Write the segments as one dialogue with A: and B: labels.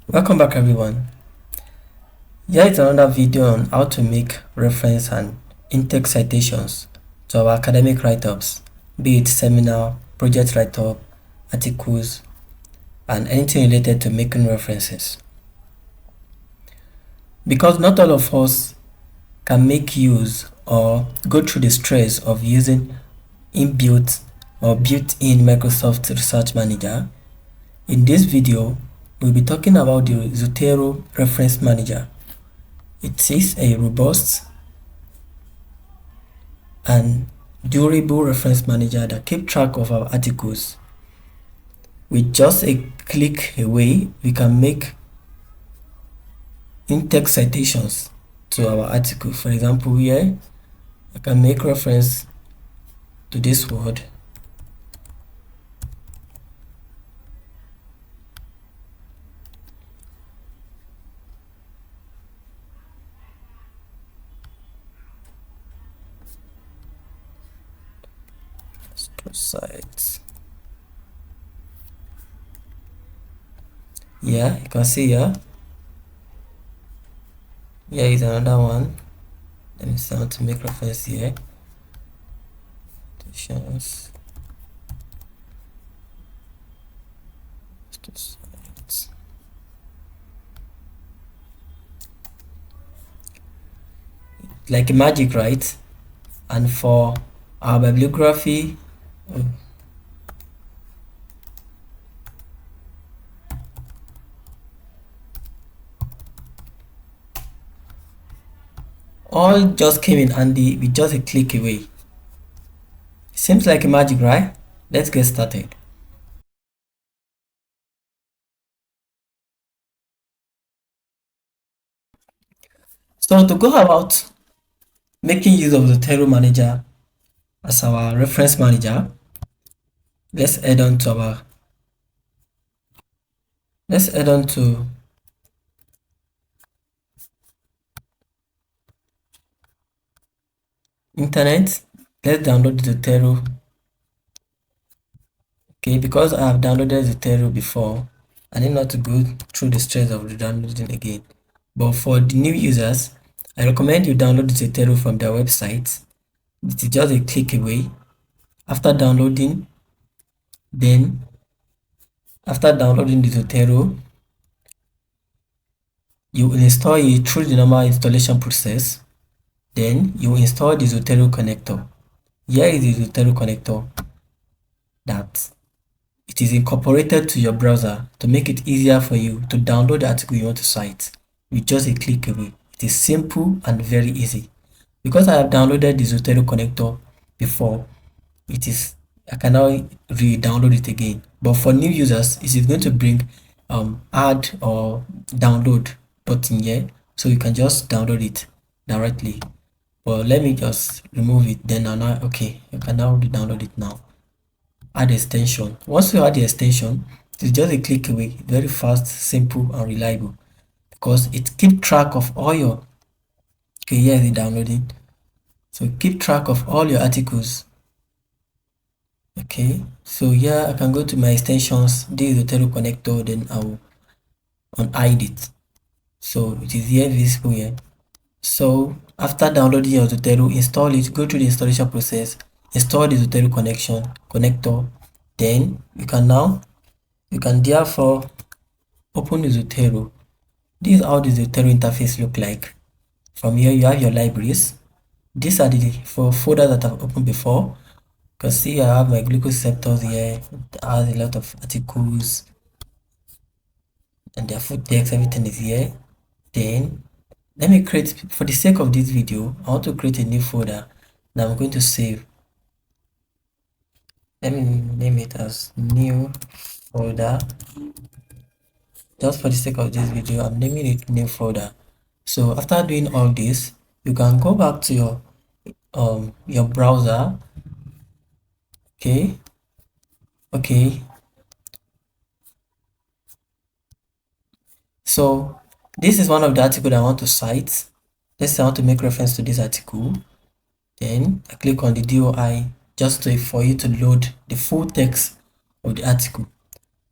A: Welcome back everyone. Here is another video on how to make reference and in-text citations to our academic write-ups, be it seminar, project write-up, articles, and anything related to making references. Because not all of us can make use or go through the stress of using inbuilt or built-in Microsoft Research Manager, in this video, we'll be talking about the Zotero Reference Manager. It is a robust and durable reference manager that keeps track of our articles. With just a click away, we can make in-text citations to our article. For example, here, I can make reference to this word. Sites. Yeah, you can see here. Here is another one. Let me start to make reference here. Citations. Sites. Like magic, right? And for our bibliography, all just came in handy with just a click away. Seems like magic, right? Let's get started. So to go about making use of the Zotero Manager as our reference manager, let's head on to internet. Let's download the Zotero. Okay, because I have downloaded Zotero before, I need not to go through the stress of downloading again. But for the new users, I recommend you download the Zotero from their website. It is just a click away. After downloading the Zotero, you will install it through the normal installation process. Then you install the Zotero connector. Here is the Zotero connector that it is incorporated to your browser to make it easier for you to download the article you want to cite with just a click away. It is simple and very easy. Because I have downloaded the Zotero connector before, I can now re-download it again. But for new users, it is going to bring add or download button here, so you can just download it directly. But let me just remove it. Then now, okay, you can now download it now. Add extension. Once you add the extension, it's just a click away. Very fast, simple, and reliable because it keeps track of all your. Okay, here is the downloading. So keep track of all your articles. Okay, so here I can go to my extensions. This is the Zotero connector. Then I will unhide it. So it is here visible here. So after downloading your Zotero, install it. Go through the installation process. Install the Zotero connector. Then you can therefore open the Zotero. This is how the Zotero interface look like. From here you have your libraries. These are the folders that I've opened before. You can see I have my glucose receptors here. It has a lot of articles and their full text, everything is here. Then let me create, for the sake of this video, I want to create a new folder that I'm going to save. Let me name it as new folder. Just for the sake of this video, I'm naming it new folder. So after doing all this, you can go back to your browser. Okay. So this is one of the articles I want to cite. Let's say I want to make reference to this article. Then I click on the DOI just for you to load the full text of the article.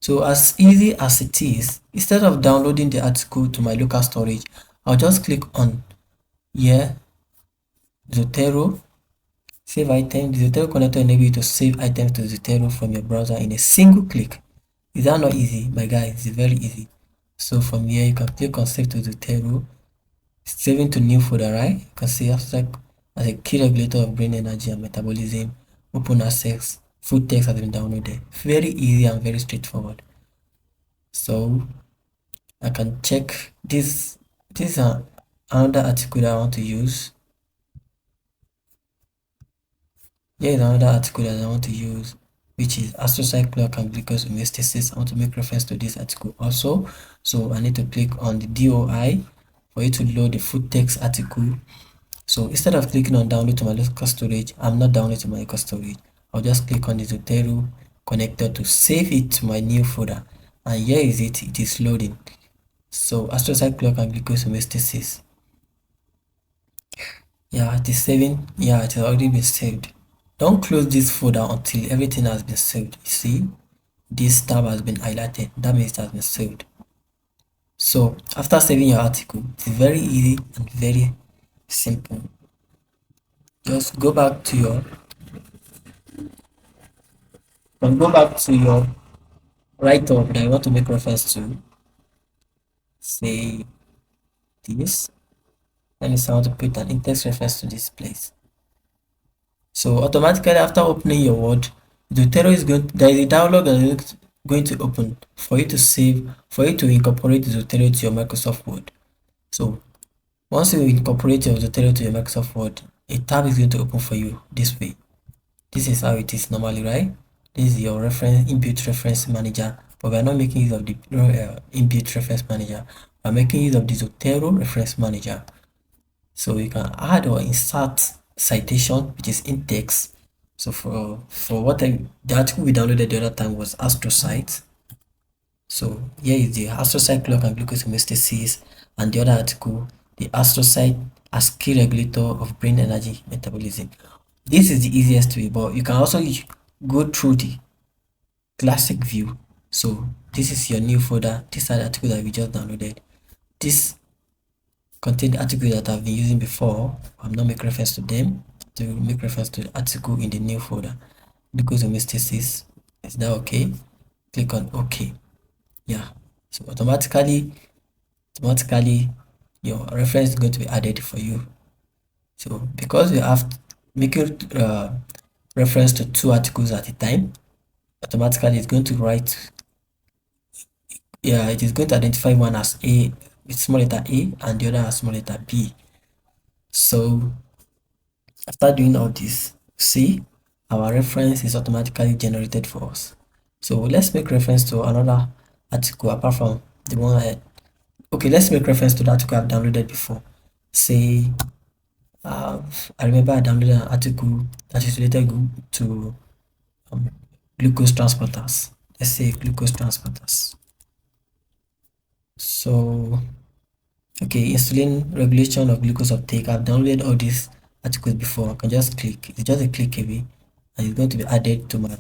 A: So as easy as it is, instead of downloading the article to my local storage, I'll just click on here, Zotero, save item. The Zotero connector enables you to save items to Zotero from your browser in a single click. Is that not easy? My guys, it's very easy. So from here, you can click on save to Zotero, saving to new folder, right? You can see after as a key regulator of brain energy and metabolism, open access, full text has been downloaded. Very easy and very straightforward. So I can check this. This is another article that I want to use. Here is another article that I want to use, which is astrocyte clock and glucose homeostasis. I want to make reference to this article also. So I need to click on the DOI for you to load the full text article. So instead of clicking on download to my local storage, I'm not downloading to my local storage. I'll just click on the Zotero connector to save it to my new folder. And here is it. It is loading. So astrocyte clock and glucose homeostasis. Yeah, it is saving. Yeah, it has already been saved. Don't close this folder until everything has been saved. You see, this tab has been highlighted. That means it has been saved. So after saving your article, it's very easy and very simple. Just go back to your write-up that I want to make reference to. Say this. Let me say I want to put an in-text reference to this place. So automatically after opening your Word, Zotero is there is a dialog that is going to open for you to save, for you to incorporate Zotero to your Microsoft Word. So once you incorporate your Zotero to your Microsoft Word, a tab is going to open for you this way. This is how it is normally, right? This is your inbuilt reference manager, but we are not making use of the inbuilt reference manager. We are making use of the Zotero Reference Manager. So you can add or insert citation, which is in text. So for what the article we downloaded the other time was astrocyte. So here is the astrocyte clock and glucose homeostasis, and the other article, the astrocyte as key regulator of brain energy metabolism. This is the easiest way, but you can also go through the classic view. So this is your new folder. These are the articles that we just downloaded. This contain the articles that I've been using before. I'm not making reference to them. To make reference to the article in the new folder. Glucose homeostasis. Is that okay? Click on OK. Yeah. So automatically your reference is going to be added for you. So because we have making reference to two articles at a time, automatically it's going to write, yeah, it is going to identify one as A with small letter A and the other as small letter B. So after doing all this, see, our reference is automatically generated for us. So let's make reference to another article apart from the one okay, let's make reference to the article I've downloaded before. Say I remember I downloaded an article that is related to glucose transporters. Let's say glucose transporters. So okay, insulin regulation of glucose uptake. I've downloaded all these articles before. I can just click. It's just a click away, and it's going to be added to my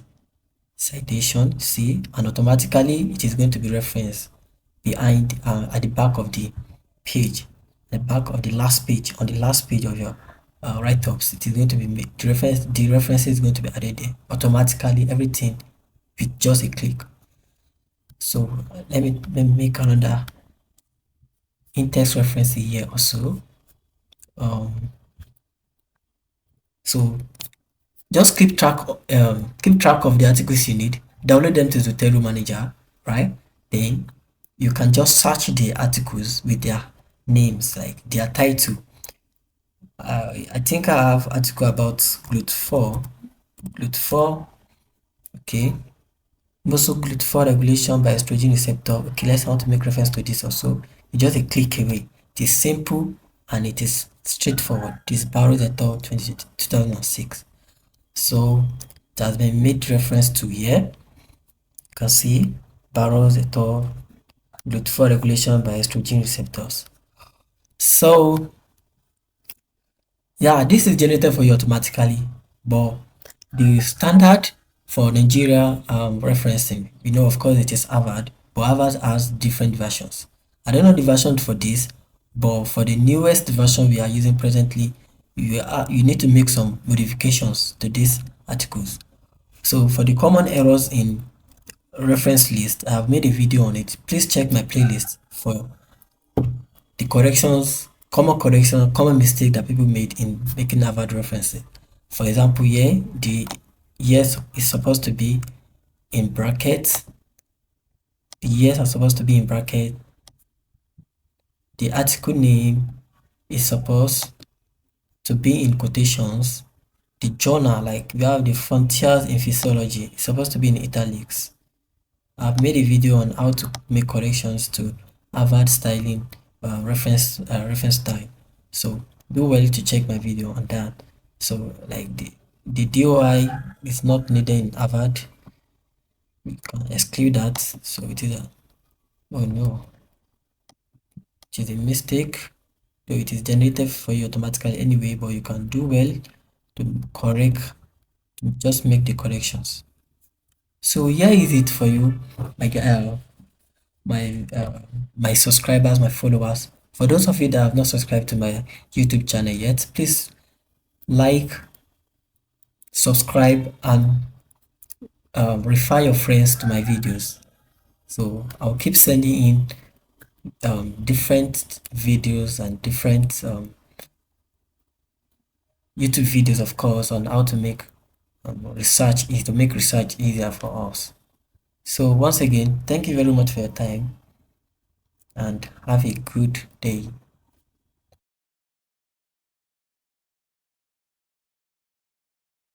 A: citation. See, and automatically it is going to be referenced behind at the back of the page, the back of the last page, on the last page of your write-ups. It is going to be made. The reference is going to be added there automatically. Everything with just a click. So let me make another in-text reference here also. So just keep track of the articles you need, download them to Zotero Manager, right? Then you can just search the articles with their names, like their title. I think I have article about GLUT4, okay. Also GLUT4 regulation by estrogen receptor. Okay, let's want to make reference to this also. You just a click away. It is simple and it is straightforward. This Barrows et al. 2006. So it has been made reference to here. You can see Barrows et al. GLUT4 regulation by estrogen receptors. So yeah, this is generated for you automatically, but the standard For Nigeria referencing, we know of course it is Harvard, but Harvard has different versions. I don't know the version for this, but for the newest version we are using presently, you need to make some modifications to these articles. So for the common errors in reference list, I have made a video on it. Please check my playlist for the common mistake that people made in making Harvard references. For example, here the yes is supposed to be in brackets. The years are supposed to be in bracket. The article name is supposed to be in quotations. The journal, like we have the Frontiers in Physiology, is supposed to be in italics. I've made a video on how to make corrections to Harvard styling reference style. So do well to check my video on that. So like the DOI is not needed in Harvard. We can exclude that. So it is a oh no, it is a mistake. So it is generated for you automatically anyway, but you can do well to correct, to just make the corrections. So here is it for you, like my my subscribers, my followers. For those of you that have not subscribed to my YouTube channel yet, please like, subscribe, and refer your friends to my videos. So I'll keep sending in different videos and different YouTube videos, of course, on how to make research easy, to make research easier for us. So once again, thank you very much for your time and have a good day.